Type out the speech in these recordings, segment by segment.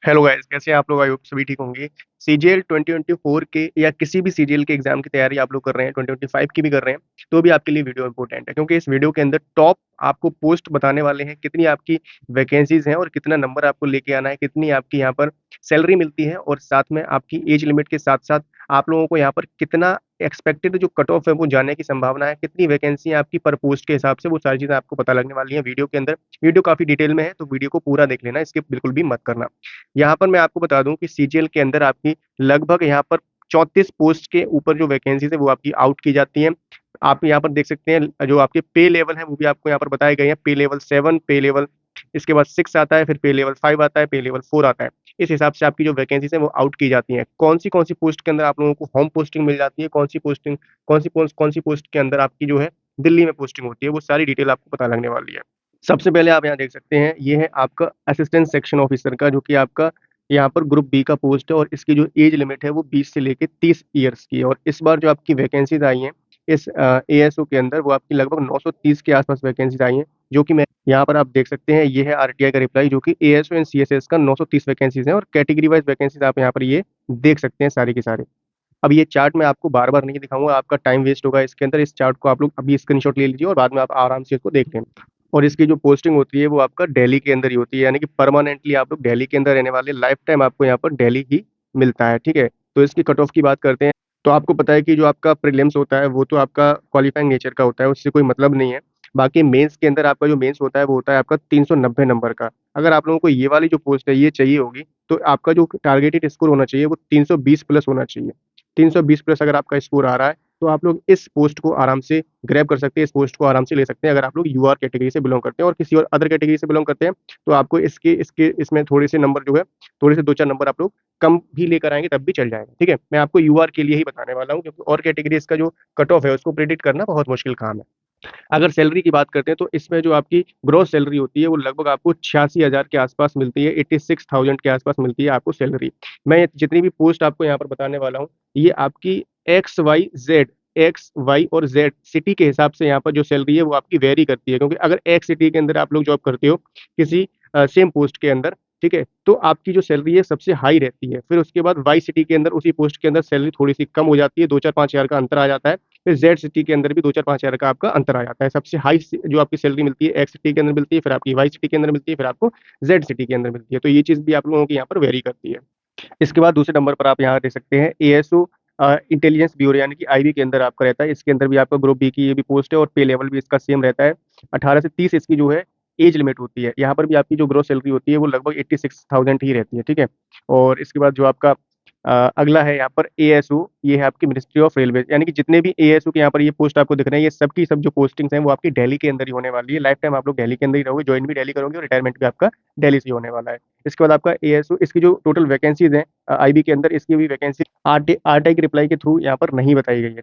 Hello guys, कैसे हैं आप लोग? आई होप सभी ठीक होंगे। सीजीएल 2024 के या किसी भी सीजीएल के एग्जाम की तैयारी आप लोग कर रहे हैं, 2025 की भी कर रहे हैं, तो भी आपके लिए वीडियो इंपॉर्टेंट है, क्योंकि इस वीडियो के अंदर टॉप आपको पोस्ट बताने वाले हैं, कितनी आपकी वैकेंसीज हैं और कितना नंबर आपको लेके आना है, कितनी आपकी यहाँ पर सैलरी मिलती है, और साथ में आपकी एज लिमिट के साथ साथ आप लोगों को यहाँ पर कितना एक्सपेक्टेड जो कट ऑफ है वो जाने की संभावना है, कितनी वैकेंसी है आपकी पर पोस्ट के हिसाब से, वो सारी चीजें आपको पता लगने वाली है वीडियो के अंदर। वीडियो काफी डिटेल में है, तो वीडियो को पूरा देख लेना, इसके बिल्कुल भी मत करना। यहाँ पर मैं आपको बता दूं कि सीजीएल के अंदर आपकी लगभग यहाँ पर 34 पोस्ट के ऊपर जो वैकेंसीज है वो आपकी आउट की जाती हैं। आप यहाँ पर देख सकते हैं जो आपके पे लेवल है वो भी आपको यहाँ पर बताए गए हैं। पे लेवल 7, पे लेवल इसके बाद 6 आता है, फिर पे लेवल 5 आता है, पे लेवल 4 आता है। इस हिसाब से आपकी जो वैकेंसीज है वो आउट की जाती हैं। कौन सी पोस्ट के अंदर आप लोगों को होम पोस्टिंग मिल जाती है, कौन सी पोस्ट के अंदर आपकी जो है दिल्ली में पोस्टिंग होती है, वो सारी डिटेल आपको पता लगने वाली है। सबसे पहले आप यहाँ देख सकते हैं, ये है आपका असिस्टेंट सेक्शन ऑफिसर का, जो कि आपका यहाँ पर ग्रुप बी का पोस्ट है, और इसकी जो एज लिमिट है वो 20 से लेके 30 ईयर्स की है। और इस बार जो आपकी वैकेंसीज आई हैं इस एएसओ के अंदर, वो आपकी लगभग 930 के आसपास वैकेंसीज आई हैं, जो कि मैं यहाँ पर आप देख सकते हैं, ये है आरटीआई का रिप्लाई, जो कि एएसओ एंड सीएसएस का 930 वैकेंसीज हैं, और कैटेगरी वाइज वैकेंसीज आप यहाँ पर ये देख सकते हैं सारी की सारी। अब ये चार्ट मैं आपको बार बार नहीं दिखाऊंगा, आपका टाइम वेस्ट होगा इसके अंदर। इस चार्ट को आप लोग अभी स्क्रीनशॉट ले लीजिए और बाद में आप आराम से इसको देख लेना। और इसकी जो पोस्टिंग होती है वो आपका दिल्ली के अंदर ही होती है, यानी कि परमानेंटली आप लोग दिल्ली के अंदर रहने वाले, लाइफ टाइम आपको यहाँ पर दिल्ली ही मिलता है, ठीक है। तो इसकी कट ऑफ की बात करते हैं, तो आपको पता है कि जो आपका प्रीलिम्स होता है वो तो आपका क्वालिफाइंग नेचर का होता है, उससे कोई मतलब नहीं है। बाकी मेंस के अंदर आपका जो मेंस होता है वो होता है आपका 390 नंबर का। अगर आप लोगों को ये वाली जो पोस्ट है ये चाहिए होगी, तो आपका जो टारगेटेड स्कोर होना चाहिए वो 320 प्लस होना चाहिए। 320 प्लस अगर आपका स्कोर आ रहा है, तो आप लोग इस पोस्ट को आराम से ग्रैब कर सकते हैं, इस पोस्ट को आराम से ले सकते हैं। अगर आप लोग यूआर कैटेगरी से बिलोंग करते हैं और किसी और अदर कैटेगरी से बिलोंग करते हैं, तो आपको इसके इसके इसमें थोड़े से नंबर जो है, थोड़े से 2-4 नंबर आप लोग कम भी लेकर आएंगे तब भी चल जाएगा, ठीक है। मैं आपको यूआर के लिए ही बताने वाला हूँ, क्योंकि और कैटेगरी इसका जो कट ऑफ है उसको प्रिडिक्ट करना बहुत मुश्किल काम है। अगर सैलरी की बात करते हैं, तो इसमें जो आपकी ग्रोस सैलरी होती है वो लगभग आपको 86,000 के आसपास मिलती है, 86,000 के आसपास मिलती है आपको सैलरी। मैं जितनी भी पोस्ट आपको यहाँ पर बताने वाला हूँ, ये आपकी एक्स वाई और जेड सिटी के हिसाब से यहाँ पर जो सैलरी है वो आपकी वेरी करती है, क्योंकि अगर एक्स सिटी के अंदर आप लोग जॉब करते हो किसी सेम पोस्ट के अंदर, ठीक है, तो आपकी जो सैलरी है सबसे हाई रहती है। फिर उसके बाद वाई सिटी के अंदर उसी पोस्ट के अंदर सैलरी थोड़ी सी कम हो जाती है, 2-4-5 हज़ार का अंतर आ जाता है। फिर जेड सिटी के अंदर भी 2-4-5 हज़ार का आपका अंतर आ जाता है। सबसे हाई जो आपकी सैलरी मिलती है एक्स सिटी के अंदर मिलती है, फिर आपकी वाई सिटी के अंदर मिलती है, फिर आपको जेड सिटी के अंदर मिलती है। तो ये चीज़ भी आप लोगों की यहाँ पर वेरी करती है। इसके बाद दूसरे नंबर पर आप यहाँ देख सकते हैं, एएसओ इंटेलिजेंस ब्यूरो, यानी कि आईबी के अंदर आपका रहता है। इसके अंदर भी आपका ग्रुप बी की ये भी पोस्ट है, और पे लेवल भी इसका सेम रहता है। 18 से 30 इसकी जो है एज लिमिट होती है। यहाँ पर भी आपकी जो ग्रोस सैलरी होती है वो लगभग 86,000 ही रहती है, ठीक है। और इसके बाद जो आपका अगला है यहाँ पर एएसओ, ये है आपकी मिनिस्ट्री ऑफ रेलवे, यानी कि जितने भी एएसओ के यहाँ पर ये पोस्ट आपको दिख रहे हैं, ये सब की सब जो पोस्टिंग्स हैं वो आपकी दिल्ली के अंदर ही होने वाली है। लाइफ टाइम आप लोग दिल्ली के अंदर ही रहोगे, ज्वाइन भी दिल्ली करोगे और रिटायरमेंट भी आपका दिल्ली से ही होने वाला है। इसके बाद आपका एएसओ, इसकी जो टोटल वैकेंसीज हैं आईबी के अंदर, इसकी भी वैकेंसी आरटीआई के रिप्लाई के थ्रू यहाँ पर नहीं बताई गई है।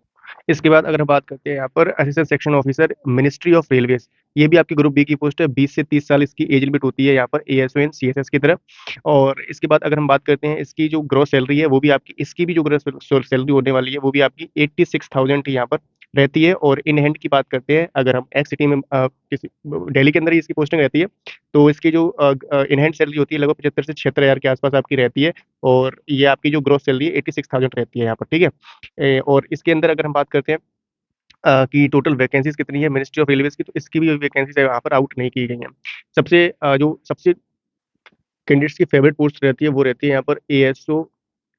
इसके बाद अगर हम बात करते हैं यहाँ पर assistant section officer ministry of railways, ये भी आपकी ग्रुप बी की पोस्ट है। 20 से 30 साल इसकी एज लिमिट होती है यहाँ पर एएसओ एंड सीएसएस की तरफ। और इसके बाद अगर हम बात करते हैं इसकी जो ग्रोस सैलरी है, वो भी आपकी, इसकी भी जो ग्रोस सैलरी होने वाली है वो भी आपकी 86,000 यहाँ पर रहती है। और इन हैंड की बात करते हैं, अगर हम एक्स सिटी में किसी दिल्ली के अंदर ही इसकी पोस्टिंग रहती है, तो इसकी जो इन हैंड सैलरी होती है लगभग 75 से 76 हज़ार के आसपास आपकी रहती है। और ये आपकी जो ग्रोस सैलरी है 86,000 रहती है यहाँ पर, ठीक है। और इसके अंदर अगर हम बात करते हैं कि टोटल वैकेंसीज कितनी है मिनिस्ट्री ऑफ रेलवेज की, तो इसकी भी वैकेंसीज यहाँ पर आउट नहीं की गई हैं। जो सबसे कैंडिडेट्स की फेवरेट पोस्ट रहती है वो रहती है यहाँ पर ASO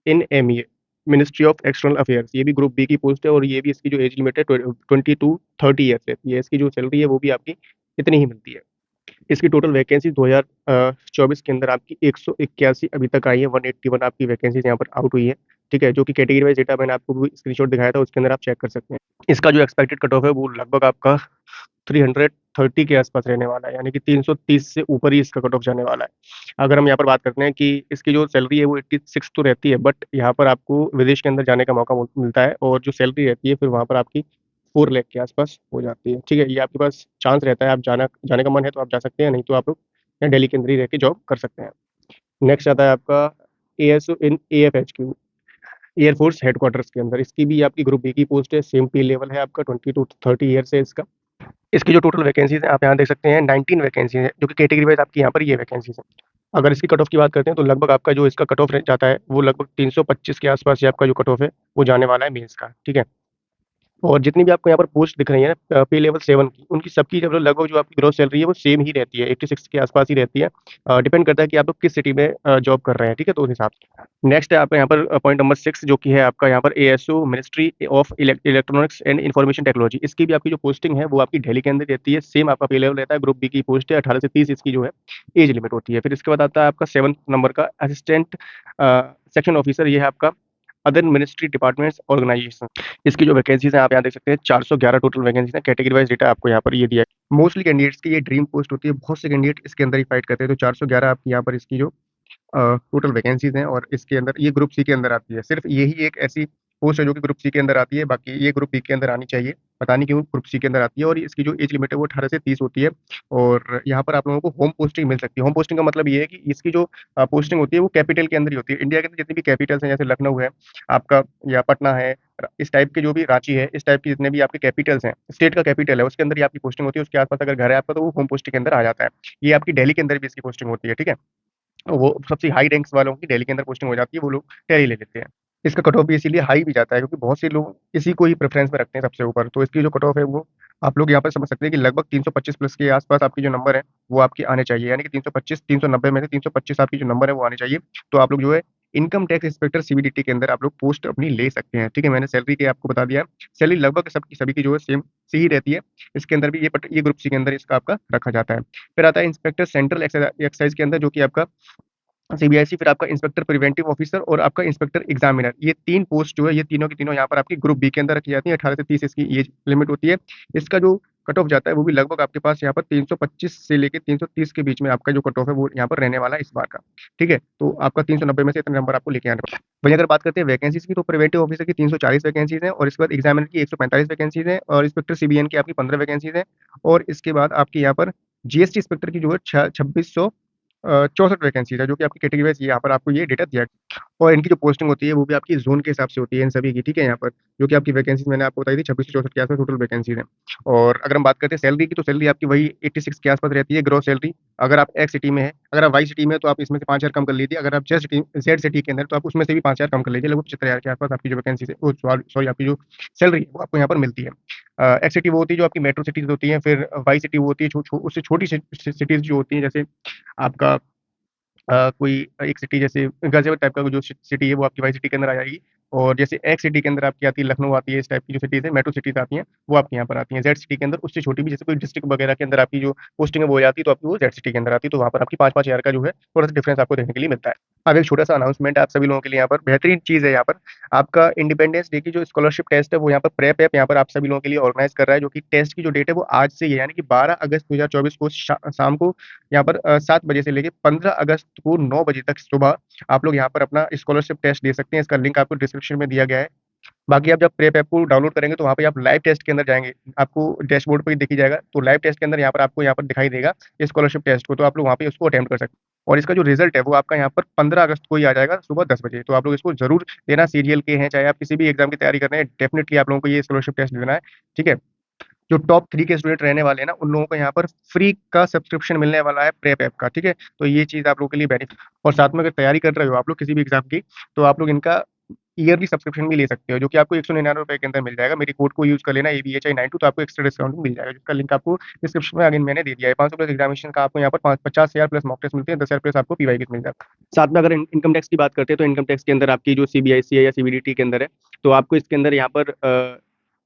in MEA, ministry of external affairs. ये भी ग्रुप बी की पोस्ट है, और ये भी इसकी जो एज लिमिट है 20 to 30 ईयर्स रहती है। इसकी जो सैलरी है वो भी आपकी इतनी ही मिलती है। इसकी टोटल वैकेंसी 2024 के अंदर आपकी 181 अभी तक आई है, 181 आपकी वैकेंसीज यहाँ पर आउट हुई है, ठीक है। जो कि कैटेगरी वाइज डेटा मैंने आपको स्क्रीनशॉट दिखाया था, उसके अंदर आप चेक कर सकते हैं। इसका जो एक्सपेक्टेड कट ऑफ है वो लगभग आपका 330 के आसपास रहने वाला है, यानी कि 330 से ऊपर ही इसका कट ऑफ जाने वाला है। अगर हम यहाँ पर बात करते हैं कि इसकी जो सैलरी है वो 86 तो रहती है, बट यहाँ पर आपको विदेश के अंदर जाने का मौका मिलता है, और जो सैलरी रहती है फिर वहाँ पर आपकी 4 लाख के आसपास हो जाती है, ठीक है। ये आपके पास चांस रहता है, आप जाने का मन है तो आप जा सकते हैं, नहीं तो आप लोग यहाँ दिल्ली के अंदर ही रह के जॉब कर सकते हैं। नेक्स्ट आता है आपका एएसओ इन एएफएचक्यू, एयरफोर्स हेडक्वार्टर्स के अंदर। इसकी भी आपकी ग्रुप बी की पोस्ट है, सेम पे लेवल है आपका, 20 to 30 ईयर्स है इसका। इसकी जो टोटल वैकेंसीज है आप यहाँ देख सकते हैं, 19 वैकेंसी है, जो कि कैटेगरी वाइज आपकी यहाँ पर ये वैकेंसीज है। अगर इसकी कट ऑफ की बात करते हैं तो लगभग आपका जो इसका कट ऑफ रह जाता है वो लगभग 325 के आसपास ही आपका जो कट ऑफ है वो जाने वाला है मेंस का, ठीक है। और जितनी भी आपको यहाँ पर पोस्ट दिख रही है ना पे लेवल 7 की, उनकी सबकी जब लगभग जो आपकी ग्रोथ सैलरी है वो सेम ही रहती है, 86 के आसपास ही रहती है। डिपेंड करता है कि आप लोग किस सिटी में जॉब कर रहे हैं, ठीक है, तो उस हिसाब से। नेक्स्ट है आपका यहाँ पर पॉइंट नंबर 6 जो कि है आपका यहाँ पर ASO ministry of electronics and information technology. इसकी भी आपकी जो पोस्टिंग है वो आपकी दिल्ली के अंदर रहती है, सेम आपका पे लेवल रहता है, ग्रुप बी की पोस्ट है, 18 से 30 इसकी जो है एज लिमिट होती है। फिर इसके बाद आता है आपका 7 नंबर का असिस्टेंट सेक्शन ऑफिसर, ये है आपका अदर मिनिस्ट्री डिपार्टमेंट्स ऑर्गेनाइजेशन। इसकी जो वैकेंसीज है आप यहाँ देख सकते हैं, 411 टोटल वैकेंसीज है, कैटेगरी वाइज डेटा आपको यहाँ पर ये दिया है। मोस्टली कैंडिडेट्स की ये ड्रीम पोस्ट होती है, बहुत से कैंडिडेट इसके अंदर ही फाइट करते हैं, तो 411 आपकी यहाँ पर इसकी जो टोटल वैकेंसीज हैं, और इसके अंदर ये ग्रुप सी के अंदर आती है। सिर्फ यही एक ऐसी पोस्ट है जो कि ग्रुप सी के अंदर आती है, बाकी ये ग्रुप बी के अंदर आनी चाहिए। पता नहीं क्यों ग्रुप सी के अंदर आती है। और इसकी जो एज लिमिट है वो 18 से 30 होती है। और यहाँ पर आप लोगों को होम पोस्टिंग मिल सकती है। होम पोस्टिंग का मतलब ये है कि इसकी जो पोस्टिंग होती है वो कैपिटल के अंदर ही होती है। इंडिया के अंदर जितनी भी कैपिटल्स हैं, जैसे लखनऊ है आपका, या पटना है, इस टाइप के जो भी रांची है, इस टाइप के जितने भी आपके कैपिटल्स हैं, स्टेट का कैपिटल है, उसके अंदर ही आपकी पोस्टिंग होती है। उसके आसपास अगर घर है आपका तो वो होम पोस्टिंग के अंदर आ जाता है। ये आपकी दिल्ली के अंदर भी इसकी पोस्टिंग होती है, ठीक है। वो सबसे हाई रैंक्स वालों की दिल्ली के अंदर पोस्टिंग हो जाती है, वो लोग टैली ले लेते हैं। इसका कट ऑफ भी इसीलिए हाई भी जाता है क्योंकि बहुत से लोग इसी को ही प्रेफरेंस में रखते हैं सबसे ऊपर। तो इसकी जो कट ऑफ है वो आप लोग यहाँ पर समझ सकते हैं कि लगभग 325 प्लस के आसपास आपकी जो नंबर है वो आपके आने चाहिए, यानी कि 325 390 में से 325 आपकी जो नंबर है वो आने चाहिए। तो आप लोग जो है इनकम टैक्स इंस्पेक्टर सीबीडीटी के अंदर आप लोग पोस्ट अपनी ले सकते हैं, ठीक है। मैंने सैलरी के आपको बता दिया। सैलरी लगभग सबकी सभी की जो है सेम सी ही रहती है। इसके अंदर भी ये ग्रुप सी के अंदर इसका आपका रखा जाता है। फिर आता है इंस्पेक्टर सेंट्रल एक्साइज के अंदर, जो कि आपका सीबीआईसी, फिर आपका इंस्पेक्टर प्रिवेंटिव ऑफिसर और आपका इंस्पेक्टर एग्जामिनर। ये 3 पोस्ट जो है ये तीनों की तीनों यहाँ पर आपकी ग्रुप बी के अंदर रखी जाती है। 18 से 30 इसकी एज लिमिट होती है। इसका जो कट ऑफ जाता है वो भी लगभग आपके पास यहाँ पर 325 से लेके 330 के बीच में आपका जो कट ऑफ है वो यहाँ पर रहने वाला है इस बार का, ठीक है। तो आपका 390 में से इतने नंबर आपको लेके आने पड़ेंगे। वहीं अगर बात करते हैं वैकेंसीज की, तो प्रिवेंटिव ऑफिसर की 340 वैकेंसीज हैं, और इसके बाद एग्जामिनर की 145 वैकेंसीज हैं, और इंस्पेक्टर सीबीएन की आपकी 15 वैकेंसीज हैं। और इसके बाद आपकी यहाँ पर जीएसटी इंस्पेक्टर की जो है 2664 वैकेंसीज है, जो कि आपकी कैटेगरी वाइज यहाँ पर आपको ये डेटा दिया गया। और इनकी जो पोस्टिंग होती है वो भी आपकी जोन के हिसाब से होती है इन सभी की, ठीक है। यहाँ पर जो कि आपकी वैकेंसीज मैंने आपको बताई थी 2664 के आसपास टोटल वैकेंसीज है। और अगर हम बात करते हैं सैलरी की, तो सैलरी आपकी वही 86 के आसपास रहती है ग्रोस सैलरी। अगर आप एक्स सिटी में है, अगर आप वाई सिटी में है तो आप इसमें से 5,000 कम कर लीजिए। अगर आप जेड सिटी के अंदर तो आप उसमें से भी 5,000 कम कर लीजिए। लगभग 75,000 के आसपास आपकी जो वैकेंसी है, सॉरी आपकी जो सैलरी है वो आपको यहाँ पर मिलती है। एक्स सिटी वो होती है जो आपकी मेट्रो सिटीज होती हैं। फिर वाई सिटी वो होती है उससे छोटी सिटीज जो होती हैं, जैसे आपका कोई एक सिटी जैसे गाजियाबाद टाइप का जो सिटी है वो आपकी वाई सिटी के अंदर आ जाएगी। और जैसे एक्स सिटी के अंदर आपकी आती है लखनऊ आती है, इस टाइप की जो सिटीज है मेट्रो सिटीज आती हैं वो आपके यहाँ पर आती हैं। जेड सिटी के अंदर उससे छोटी भी, जैसे कोई डिस्ट्रिक्ट वगैरह के अंदर आपकी जो पोस्टिंग है वो हो जाती है तो आपकी वो जेड सिटी के अंदर आती है। तो वहाँ पर आपकी 5-5 हज़ार का जो है थोड़ा सा डिफरेंस आपको देखने के लिए मिलता है। अब एक छोटा सा अनाउंसमेंट है आप सभी लोगों के लिए, यहाँ पर बेहतरीन चीज़ है। यहाँ पर आपका इंडिपेंडेंस डे की जो स्कॉलरशिप टेस्ट है वो यहाँ पर प्रेप ऐप यहाँ पर आप सभी लोगों के लिए ऑर्गेनाइज कर रहा है, जो कि टेस्ट की जो डेट है वो आज से ही है, यानी कि 12 अगस्त 2024 को शाम को यहाँ पर 7 बजे से लेके 15 अगस्त को 9 बजे तक सुबह आप लोग यहाँ पर अपना स्कॉलरशिप टेस्ट दे सकते हैं। इसका लिंक आपको डिस्क्रिप्शन में दिया गया है। बाकी आप जब प्रेप ऐप को डाउनलोड करेंगे तो वहाँ पे आप लाइव टेस्ट के अंदर जाएंगे, आपको डैशबोर्ड पे ही दिखी जाएगा। तो लाइव टेस्ट के अंदर यहाँ पर आपको यहाँ पर दिखाई देगा स्कॉलरशिप टेस्ट को, तो आप लोग वहाँ पे उसको अटेम्प्ट कर सकते हैं। और इसका जो रिजल्ट है वो आपका यहाँ पर 15 अगस्त को ही आ जाएगा सुबह 10 बजे। तो आप लोग इसको जरूर देना। सीरियल के हैं चाहे आप किसी भी एग्जाम की तैयारी कर रहे हैं, डेफिनेटली आप लोगों को ये स्कॉलरशिप टेस्ट देना है, ठीक है। जो टॉप 3 के स्टूडेंट रहने वाले हैं ना, उन लोगों को यहाँ पर फ्री का सब्सक्रिप्शन मिलने वाला है प्रेप ऐप का, ठीक है। तो ये चीज़ आप लोगों के लिए बेनिफिट। और साथ में अगर तैयारी कर रहे हो आप लोग किसी भी एग्जाम की, तो आप लोग इनका ईयरली सब्सक्रिप्शन भी ले सकते हो, जो कि आपको 199 रुपए के अंदर मिल जाएगा। मेरी कोड को यूज कर लेना ABHI92, तो आपको एक्स्ट्रा डिस्काउंट भी मिल जाएगा, जिसका लिंक आपको डिस्क्रिप्शन में आगे मैंने दे दिया है। 500 प्लस एग्जामिनेशन का आपको यहाँ पर 50,000 प्लस मॉक टेस्ट मिलते हैं, 10,000 प्लस आपको पीवाई मिल जाता है। साथ में अगर इनकम टैक्स की बात करते हैं तो इनकम टैक्स के अंदर आपकी जो सीबीआईसी है या सीबीडीटी के अंदर है, तो आपको इसके अंदर यहाँ पर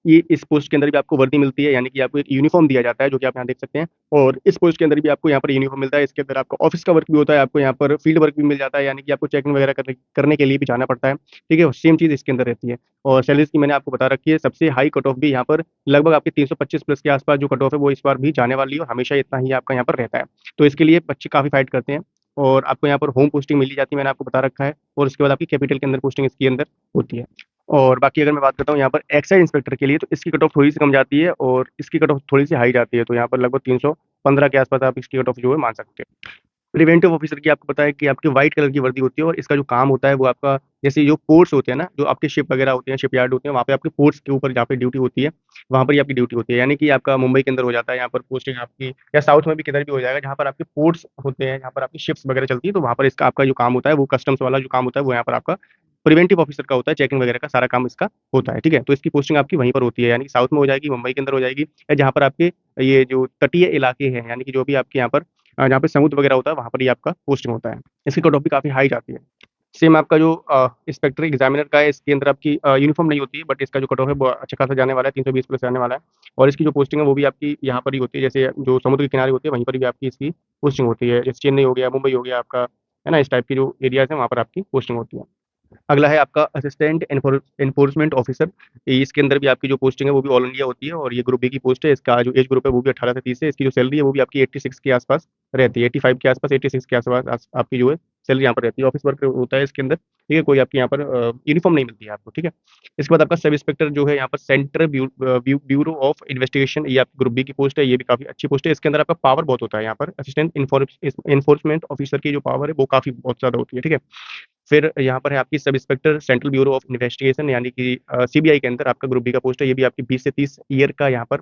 ये इस पोस्ट के अंदर भी आपको वर्दी मिलती है, यानी कि आपको एक यूनिफॉर्म दिया जाता है, जो कि आप यहाँ देख सकते हैं। और इस पोस्ट के अंदर भी आपको यहाँ पर यूनिफॉर्म मिलता है। इसके अंदर आपको ऑफिस का वर्क भी होता है, आपको यहाँ पर फील्ड वर्क भी मिल जाता है, यानी कि आपको चेकिंग वगैरह करने के लिए भी जाना पड़ता है, ठीक है। सेम चीज़ इसके अंदर रहती है। और सैलरीज की मैंने आपको बता रखी है। सबसे हाई कट ऑफ भी यहाँ पर लगभग आपके 325 प्लस के आसपास जो कट ऑफ है वो इस बार भी जाने वाली है, और हमेशा इतना ही आपका यहाँ पर रहता है। तो इसके लिए बच्चे काफ़ी फाइट करते हैं। और आपको यहाँ पर होम पोस्टिंग मिली जाती है, मैंने आपको बता रखा है। और उसके बाद आपकी कैपिटल के अंदर पोस्टिंग इसके अंदर होती है। और बाकी अगर मैं बात करता हूँ यहाँ पर एक्साइज इंस्पेक्टर के लिए, तो इसकी कट ऑफ थोड़ी सी कम जाती है और इसकी कट ऑफ थोड़ी सी हाई जाती है। तो यहाँ पर लगभग 315 के आसपास आप इसकी कट ऑफ जो है मान सकते हैं। प्रिवेंटिव ऑफिसर की आपको पता है कि आपकी व्हाइट कलर की वर्दी होती है और इसका जो काम होता है वो आपका, जैसे जो पोर्ट्स होते हैं ना, जो आपके शिप वगैरह होते हैं, शिपयार्ड होते हैं, वहाँ पे आपके पोर्ट्स के ऊपर जहाँ पे ड्यूटी होती है, वहाँ पर ही आपकी ड्यूटी होती है। यानी कि आपका मुंबई के अंदर हो जाता है यहाँ पर पोस्टिंग आपकी, या साउथ में भी किधर भी हो जाएगा जहाँ पर आपके पोर्ट्स होते हैं, जहाँ पर आपकी शिप्स वगैरह चलती है, तो वहाँ पर इसका आपका जो काम होता है वो कस्टम्स वाला जो काम होता है वो यहाँ पर आपका प्रिवेंटिव ऑफिसर का होता है, चेकिंग वगैरह का सारा काम इसका होता है, ठीक है। तो इसकी पोस्टिंग आपकी वहीं पर होती है, यानी कि साउथ में हो जाएगी, मुंबई के अंदर हो जाएगी, या जहाँ पर आपके ये जो तटीय इलाके हैं, यानी कि जो भी आपके यहाँ पर जहाँ पे समुद्र वगैरह होता है वहाँ पर ही आपका पोस्टिंग होता है। इसकी कट ऑफ भी काफ़ी हाई जाती है। सेम आपका जो इंस्पेक्टर एग्जामिनर का है, इसके अंदर आपकी यूनिफॉर्म नहीं होती है, बट इसका जो कट ऑफ है वो अच्छा खासा जाने वाला है, 320 प्लस जाने वाला है। और इसकी जो पोस्टिंग है वो भी आपकी यहाँ पर ही होती है, जैसे जो समुद्र के किनारे होती है वहीं पर भी आपकी इसकी पोस्टिंग होती है, जैसे चेन्नई हो गया, मुंबई हो गया आपका, है ना, इस टाइप की जो एरियाज हैं वहाँ पर आपकी पोस्टिंग होती है। अगला है आपका असिस्टेंट एनफोर्समेंट ऑफिसर। इसके अंदर भी आपकी जो पोस्टिंग है वो भी ऑल इंडिया होती है, और ये ग्रुप बी की पोस्ट है। इसका जो एज ग्रुप है वो भी 18 से 30 है। इसकी जो सैलरी है वो भी आपकी 86 के आसपास रहती है, 85 के आसपास, 86 के आसपास आपकी जो है सैलरी यहाँ पर रहती है। ऑफिस वर्क होता है इसके अंदर, ठीक है। कोई आपकी यहाँ पर यूनिफॉर्म नहीं मिलती है आपको, ठीक है। इसके बाद आपका सब इंस्पेक्टर जो है यहाँ पर सेंट्रल ब्यूरो ऑफ इन्वेस्टिगेशन, ये आपकी ग्रुप बी की पोस्ट है, ये भी काफी अच्छी पोस्ट है। इसके अंदर आपका पावर बहुत होता है, यहाँ पर असिस्टेंट इन्फोर्समेंट ऑफिसर की जो पावर है वो काफी बहुत ज्यादा होती है, ठीक है। फिर यहाँ पर है आपकी sub inspector central bureau of investigation, यानी कि सीबीआई के अंदर आपका ग्रुप बी का पोस्ट है। ये भी आपकी 20 से 30 ईयर का यहाँ पर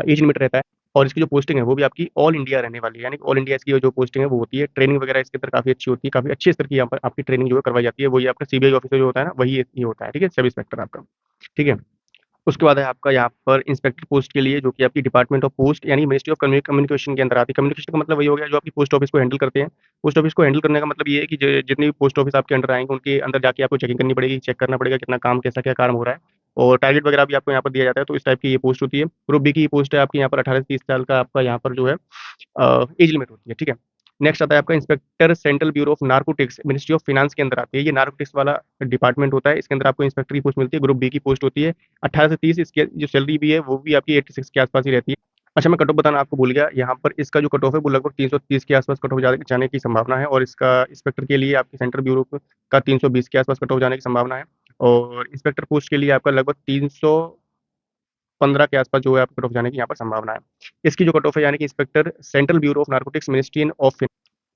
एज लिमिट रहता है। और इसकी जो पोस्टिंग है वो भी आपकी ऑल इंडिया रहने वाली है, यानी कि ऑल इंडिया इसकी जो पोस्टिंग है वो होती है। ट्रेनिंग वगैरह इसके अंदर काफी अच्छी होती है, काफी अच्छे स्तर की यहाँ पर आपकी ट्रेनिंग जो है करवाई जाती है। वही आपका सीबीआई ऑफिसर जो होता है ना, वही ये होता है, ठीक है, सब इंस्पेक्टर आपका, ठीक है। उसके बाद है आपका यहाँ पर इंस्पेक्टर पोस्ट के लिए, जो कि आपकी डिपार्टमेंट ऑफ पोस्ट यानी मिनिस्ट्री ऑफ कम्युनिकेशन के अंदर आती है। कम्युनिकेशन का मतलब वही हो गया जो आपकी पोस्ट ऑफिस को हैंडल करते हैं। पोस्ट ऑफिस को हैंडल करने का मतलब ये है कि जितनी भी पोस्ट ऑफिस आपके अंडर आएंगे उनके अंदर जाके आपको चेकिंग करनी पड़ेगी, चेक करना पड़ेगा कितना काम, कैसा क्या काम हो रहा है, और टारगेट वगैरह भी आपको यहाँ पर दिया जाता है। तो इस टाइप की ये पोस्ट होती है। ग्रुप बी की पोस्ट है आपकी यहाँ पर 18 से 30 साल का आपका यहाँ पर जो है एज लिमिट होती है, ठीक है। नेक्स्ट आता है आपका inspector central bureau of narcotics, ministry of finance के अंदर आती है। ये नार्कोटिक्स वाला डिपार्टमेंट होता है, इसके अंदर आपको इंस्पेक्टर की पोस्ट मिलती है। ग्रुप बी की पोस्ट होती है 18 से 30। इसकी जो सैलरी भी है वो भी आपकी 86 के आसपास ही रहती है। अच्छा, मैं कट ऑफ बताना आपको भूल गया। यहाँ पर इसका जो कट ऑफ है वो लगभग 330 के आसपास कट ऑफ जाने की संभावना है, और इसका इंस्पेक्टर के लिए आपकी सेंट्रल ब्यूरो का 320 के आसपास कट ऑफ जाने की संभावना है। और इंस्पेक्टर पोस्ट के लिए आपका लगभग 315 के आसपास जो है आपका कट ऑफ जाने की यहाँ पर संभावना है। इसकी जो कट ऑफ है, यानी कि inspector central bureau of narcotics, ministry of,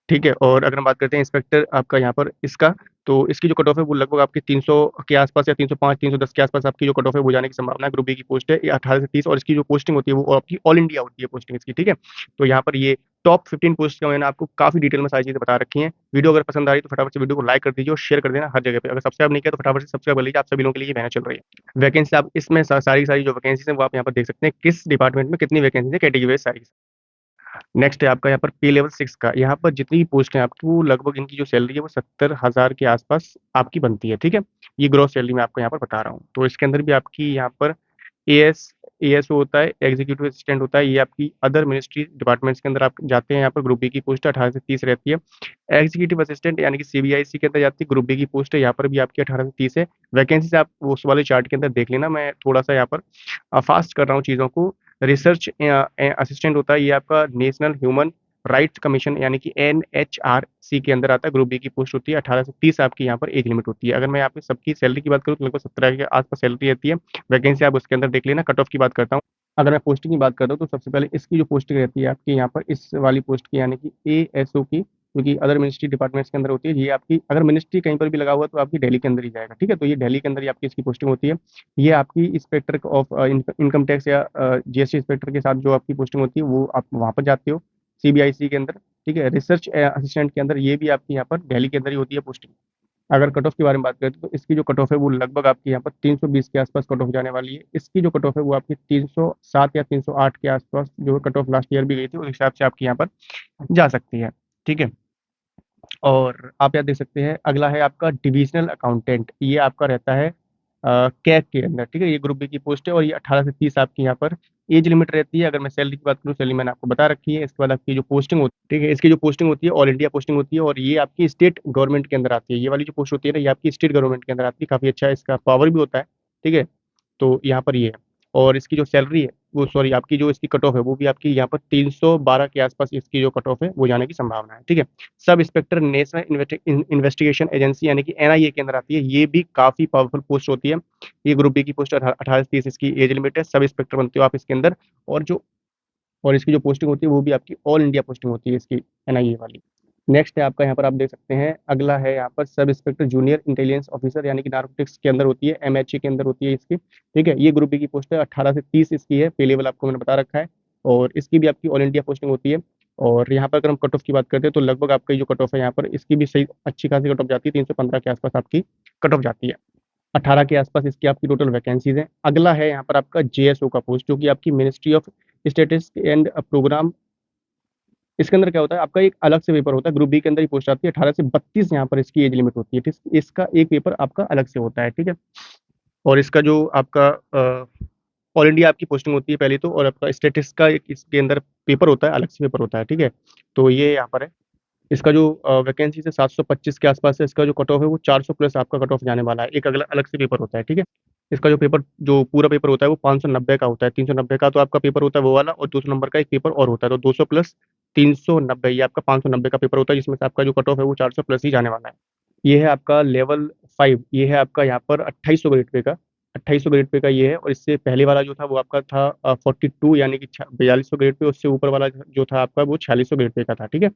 ठीक है। और अगर हम बात करते हैं इंस्पेक्टर आपका यहाँ पर इसका, तो इसकी जो कट ऑफ है वो लगभग आपकी 300 के आसपास, या 305 310 के आसपास आपकी जो कट ऑफ है वो जाने की संभावना है। ग्रुप बी की पोस्ट है, ये 18 से 30, और इसकी जो पोस्टिंग होती है वो आपकी ऑल इंडिया होती है पोस्टिंग इसकी, ठीक है। तो यहाँ पर ये टॉप 15 पोस्ट का मैंने आपको काफी डिटेल में सारी चीजें बता रखी हैं। वीडियो अगर पसंद आ रही है तो फटाफट से वीडियो को लाइक कर दीजिए और शेयर कर देना हर जगह पे। अगर सब्सक्राइब नहीं किया तो फटाफट से सब्सक्राइब कर लीजिए, आप सभी लोगों के लिए ये मेहनत चल रही है। वैकेंसी आप इसमें सारी सारी जो वैकेंसीज है वो आप यहाँ पर देख सकते हैं, किस डिपार्टमेंट में कितनी वैकेंसी है, कैटेगरी वाइज सारी। नेक्स्ट है आपका यहाँ पर पे लेवल 6 का। यहाँ पर जितनी भी पोस्ट है आपकी वो लगभग इनकी जो सैलरी है वो 70,000 के आसपास आपकी बनती है, ठीक है। ये ग्रॉस सैलरी मैं आपको यहाँ पर बता रहा हूँ। तो इसके अंदर भी आपकी यहाँ पर एएस एएसओ होता है, एग्जीक्यूटिव असिस्टेंट होता है। ये आपकी अदर मिनिस्ट्री डिपार्टमेंट्स के अंदर आप जाते हैं। यहाँ पर ग्रुप बी की पोस्ट 18 से 30 रहती है। एग्जीक्यूटिव असिस्टेंट यानी कि सीबीआईसी के अंदर जाती है, ग्रुप बी की पोस्ट है, यहाँ पर भी आपकी 18 से 30 है। वैकेंसी से आप उस वाले चार्ट के अंदर देख लेना, मैं थोड़ा सा यहाँ पर फास्ट कर रहा हूँ चीज़ों को। रिसर्च असिस्टेंट होता है, ये आपका नेशनल ह्यूमन राइट्स कमीशन यानी कि एनएचआरसी के अंदर आता है। ग्रुप बी की पोस्ट होती है, 18 से 30 आपकी यहाँ पर एज लिमिट होती है। अगर मैं यहाँ पे सबकी सैलरी की बात करूँ तो लगभग 17 के आसपास सैलरी रहती है। वैकेंसी आप उसके अंदर देख लेना। कट ऑफ की बात करता हूँ, अगर मैं पोस्टिंग की बात करता हूँ तो सबसे पहले इसकी जो पोस्टिंग रहती है आपकी यहाँ पर इस वाली पोस्ट की, यानी कि एएसओ की, क्योंकि अदर मिनिस्ट्री डिपार्टमेंट्स के अंदर होती है। ये आपकी अगर मिनिस्ट्री कहीं पर भी लगा हुआ तो आपकी दिल्ली के अंदर ही जाएगा, ठीक है। तो ये दिल्ली के अंदर ही आपकी इसकी पोस्टिंग होती है। ये आपकी इंस्पेक्टर ऑफ इनकम टैक्स या जीएसटी इंस्पेक्टर के साथ जो आपकी पोस्टिंग होती है वो आप वहाँ पर जाते हो, सीबीआईसी के अंदर, ठीक है। रिसर्च असिस्टेंट के अंदर ये भी आपकी यहाँ पर दिल्ली के अंदर ही होती है पोस्टिंग। अगर कट ऑफ के बारे में बात करें तो इसकी जो कट ऑफ है वो लगभग आपकी यहाँ पर 320 के आसपास कट ऑफ जाने वाली है। इसकी जो कट ऑफ है वो आपकी 307 या 308 के आसपास जो कट ऑफ लास्ट ईयर भी गई थी, उस हिसाब से आपकी यहाँ पर जा सकती है, ठीक है। और आप यहाँ देख सकते हैं, अगला है आपका डिविजनल अकाउंटेंट। ये आपका रहता है कैग के अंदर, ठीक है। ये ग्रुप बी की पोस्ट है, और ये 18 से 30 आपकी यहाँ पर एज लिमिट रहती है। अगर मैं सैलरी की बात करूँ, सैलरी मैंने आपको बता रखी है। इसके बाद आपकी जो पोस्टिंग होती है, ठीक है, इसकी जो पोस्टिंग होती है ऑल इंडिया पोस्टिंग होती है, और ये आपकी स्टेट गवर्नमेंट के अंदर आती है। ये वाली जो पोस्ट होती है ना, ये आपकी स्टेट गवर्नमेंट के अंदर आती है। काफ़ी अच्छा इसका पावर भी होता है, ठीक है। तो यहाँ पर ये है। और इसकी जो सैलरी है वो, सॉरी, आपकी जो इसकी कट ऑफ है वो भी आपकी यहाँ पर 312 के आसपास इसकी जो कट ऑफ है वो जाने की संभावना है, ठीक है। Sub inspector national investigation agency यानी कि एनआईए के अंदर आती है। ये भी काफी पावरफुल पोस्ट होती है। ये ग्रुप बी की पोस्ट 18 से 30 इसकी एज लिमिट है। सब इंस्पेक्टर बनते हो आप इसके अंदर। और जो और इसकी जो पोस्टिंग होती है वो भी आपकी ऑल इंडिया पोस्टिंग होती है इसकी, एनआईए वाली। नेक्स्ट है आपका यहाँ पर आप देख सकते हैं, अगला है यहाँ पर sub inspector junior intelligence officer, यानी कि नार्कोटिक्स के अंदर होती है, एमएचए के अंदर होती है इसकी। ठीक है, ये ग्रुप बी की पोस्ट है, 18 से 30 इसकी है, पे लेवल आपको मैंने बता रखा है। और इसकी भी आपकी ऑल इंडिया पोस्टिंग होती है। और यहाँ पर अगर हम कट ऑफ की बात करते हैं तो लगभग आपका जो कट ऑफ है यहाँ पर, इसकी भी सही अच्छी खासी कट ऑफ जाती है, 315 के आसपास आपकी कट ऑफ जाती है। 18 के आसपास इसकी आपकी टोटल वैकेंसीज है। अगला है यहाँ पर आपका जेएसओ का पोस्ट, जो कि आपकी ministry of statistics and programme. इसके अंदर क्या होता है, आपका एक अलग से पेपर होता है, ग्रुप बी के अंदर ही पोस्ट आती है, 18 से 32 यहाँ पर इसकी एज लिमिट होती है। ठीक, इसका एक पेपर आपका अलग से होता है। ठीक है, और इसका जो आपका ऑल इंडिया आपकी पोस्टिंग होती है पहले तो, और आपका स्टेटिस का एक इसके अंदर पेपर होता है, अलग से पेपर होता है। ठीक है, तो ये यहाँ पर है। इसका जो वैकेंसी है 725 के आसपास है, इसका जो कट ऑफ है वो 400 प्लस आपका कट ऑफ जाने वाला है, एक अगला अलग से पेपर होता है। ठीक है, इसका जो पेपर, जो पूरा पेपर होता है वो 590 का होता है, 390 का तो आपका पेपर होता है वो वाला, और 200 नंबर का एक पेपर और होता है, तो 200 प्लस 390, ये आपका 590 का पेपर होता है, जिसमें से आपका जो कट ऑफ है वो 400 प्लस ही जाने वाला है। ये है आपका लेवल 5, ये है आपका यहाँ पर 2800 ग्रेड पे का, 2800 ग्रेड पे का ये है। और इससे पहले वाला जो था वो आपका था 42, यानी कि 4200 ग्रेड पे, उससे ऊपर वाला जो था आपका वो 4600 ग्रेड पे का था। ठीक है,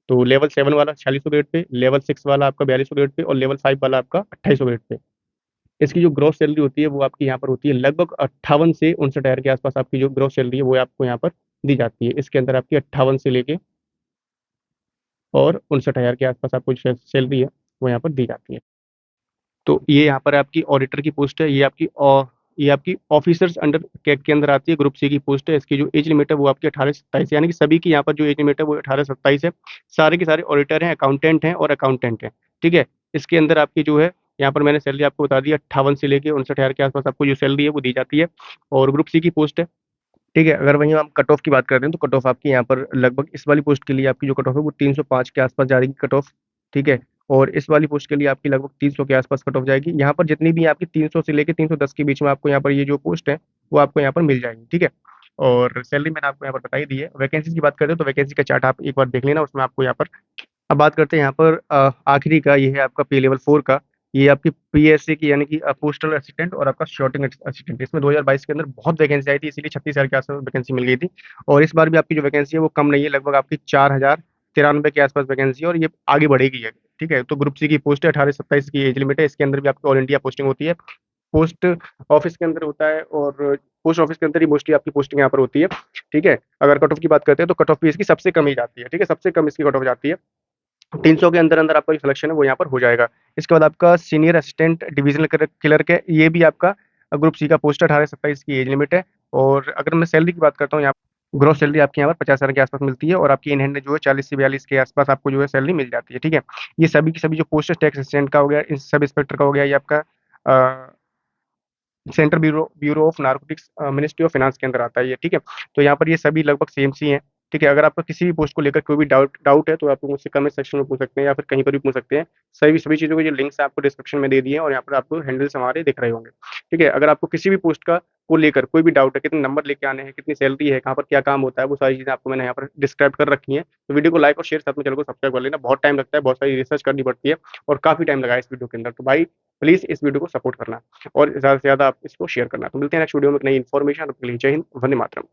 तो लेवल 7 वाला 4600 ग्रेड पे, लेवल 6 वाला आपका 4200 ग्रेड पे, और लेवल 5 वाला आपका 2800 ग्रेड पे। इसकी जो ग्रोस सैलरी होती है वो आपकी यहाँ पर होती है लगभग 58 से 59 हज़ार के आसपास, आपकी जो ग्रोस सैलरी है वो आपको यहाँ पर दी जाती है। इसके अंदर आपकी 58 से लेके और 59 हज़ार के आसपास आपको जो सैलरी है वो यहाँ पर दी जाती है। तो ये यहाँ पर आपकी ऑडिटर की पोस्ट है, ये आपकी ऑफिसर्स अंडर के अंदर आती है, ग्रुप सी की पोस्ट है। इसकी जो एज लिमिट है वो आपकी 18 से 27, यानी कि सभी की यहाँ पर जो एज लिमिट है वो 18 से 27 है। सारे के सारे ऑडिटर हैं, अकाउंटेंट हैं और अकाउंटेंट हैं। ठीक है, इसके अंदर आपकी जो है, यहाँ पर मैंने सैलरी आपको बता दी, 58 से लेके 59 हज़ार के आसपास आपको जो सैलरी है वो दी जाती है, और ग्रुप सी की पोस्ट है। ठीक है, अगर वहीं हम कट ऑफ की बात करते हैं तो कट ऑफ आपकी यहाँ पर लगभग इस वाली पोस्ट के लिए आपकी जो कट ऑफ है वो 305 के आसपास जा रही है कट ऑफ। ठीक है, और इस वाली पोस्ट के लिए आपकी लगभग 300 के आसपास कट ऑफ जाएगी। यहाँ पर जितनी भी आपकी 300 से लेके 310 के बीच में आपको यहाँ पर ये जो पोस्ट है वो आपको यहाँ पर मिल जाएगी। ठीक है, और सैलरी मैंने आपको यहाँ पर बता ही दी है। वैकेंसी की बात करते हैं तो वैकेंसी का चार्ट आप एक बार देख लेना, उसमें आपको यहाँ पर। अब बात करते हैं यहाँ पर आखिरी का, ये है आपका पे लेवल 4 का। ये आपकी पीएससी की, यानी कि पोस्टल असिस्टेंट और आपका शॉर्टिंग असिस्टेंट। इसमें 2022 के अंदर बहुत वैकेंसी आई थी, इसीलिए 36 हज़ार के आसपास वैकेंसी मिल गई थी। और इस बार भी आपकी जो वैकेंसी है वो कम नहीं है, लगभग आपकी 4093 के आसपास वैकेंसी है, और ये आगे बढ़ेगी है। ठीक है, तो ग्रुप सी की पोस्ट है, 18 से 27 की एज लिमिट है। इसके अंदर भी आपकी ऑल इंडिया पोस्टिंग होती है, पोस्ट ऑफिस के अंदर होता है, और पोस्ट ऑफिस के अंदर ही मोस्टली आपकी पोस्टिंग यहाँ पर होती है। ठीक है, अगर कट ऑफ की बात करते हैं तो कट ऑफ भी इसकी सबसे कम ही जाती है। ठीक है, सबसे कम इसकी कट ऑफ जाती है, 300 के अंदर अंदर आपका जो सिलेक्शन है वो यहाँ पर हो जाएगा। इसके बाद आपका सीनियर असिस्टेंट डिविजनल क्लर्क है, ये भी आपका ग्रुप सी का पोस्ट है, 18 से 27 की एज लिमिट है। और अगर मैं सैलरी की बात करता हूँ, यहाँ ग्रोस सैलरी आपकी यहाँ पर 50 हज़ार के आसपास मिलती है, और आपकी इन हैंड जो है 40 से 42 के आसपास आपको जो है सैलरी मिल जाती है। ठीक है, ये सभी की सभी जो पोस्ट है, टैक्स असिस्टेंट का हो गया, सब इंस्पेक्टर का हो गया, ये आपका central bureau bureau of narcotics ministry of finance के अंदर आता है ये। ठीक है, तो यहाँ पर ये सभी लगभग सेम सी हैं। ठीक है, अगर आपका किसी भी पोस्ट को लेकर कोई भी डाउट है तो आप मुझसे कमेंट सेक्शन में पूछ सकते हैं, या फिर कहीं पर भी पूछ सकते हैं। सभी सभी चीज़ों के जो लिंक्स हैं आपको डिस्क्रिप्शन में दे दिए हैं, और यहाँ पर आपको हैंडल्स हमारे दिख रहे होंगे। ठीक है, अगर आपको किसी भी पोस्ट का को लेकर कोई भी डाउट है, कितने नंबर लेके आने हैं, कितनी सैलरी है, कहाँ पर क्या काम होता है, वो सारी चीज़ें आपको मैंने यहाँ पर डिस्क्राइब कर रखी हैं। तो वीडियो को लाइक और शेयर, साथ में चैनल को सब्सक्राइब कर लेना। बहुत टाइम लगता है, बहुत सारी रिसर्च करनी पड़ती है, और काफ़ी टाइम लगा है इस वीडियो के अंदर, तो भाई प्लीज़ इस वीडियो को सपोर्ट करना, और ज़्यादा से ज़्यादा आप इसको शेयर करना। तो मिलते हैं नेक्स्ट वीडियो में एक नई इन्फॉर्मेशन। जय हिंद, वंदे मातरम।